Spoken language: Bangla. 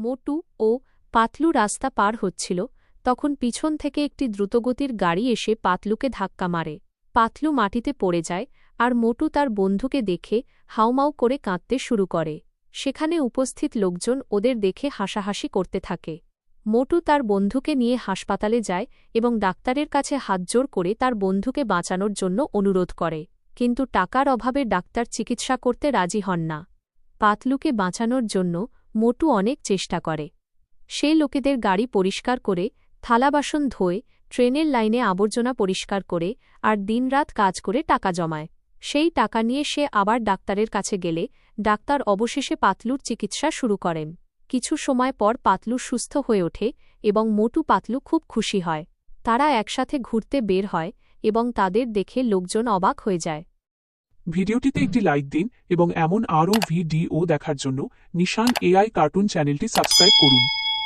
মোটু ও পাতলু রাস্তা পার হচ্ছিল, তখন পিছন থেকে একটি দ্রুতগতির গাড়ি এসে পাতলুকে ধাক্কা মারে। পাতলু মাটিতে পড়ে যায়, আর মোটু তার বন্ধুকে দেখে হাউমাউ করে কাঁদতে শুরু করে। সেখানে উপস্থিত লোকজন ওদের দেখে হাসাহাসি করতে থাকে। মোটু তার বন্ধুকে নিয়ে হাসপাতালে যায় এবং ডাক্তারের কাছে হাতজোড় করে তার বন্ধুকে বাঁচানোর জন্য অনুরোধ করে, কিন্তু টাকার অভাবে ডাক্তার চিকিৎসা করতে রাজি হন না। পাতলুকে বাঁচানোর জন্য মোটু অনেক চেষ্টা করে। সে লোকেদের গাড়ি পরিষ্কার করে, থালাবাসন ধোয়, ট্রেনের লাইনে আবর্জনা পরিষ্কার করে আর দিনরাত কাজ করে টাকা জমায়। সেই টাকা নিয়ে সে আবার ডাক্তারের কাছে গেলে ডাক্তার অবশেষে পাতলুর চিকিৎসা শুরু করেন। কিছু সময় পর পাতলু সুস্থ হয়ে ওঠে এবং মোটু পাতলু খুব খুশি হয়। তারা একসাথে ঘুরতে বের হয় এবং তাদের দেখে লোকজন অবাক হয়ে যায়। ভিডিওটিতে একটি লাইক দিন এবং এমন আরও ভিডিও দেখার জন্য নিশান এআই কার্টুন চ্যানেলটি সাবস্ক্রাইব করুন।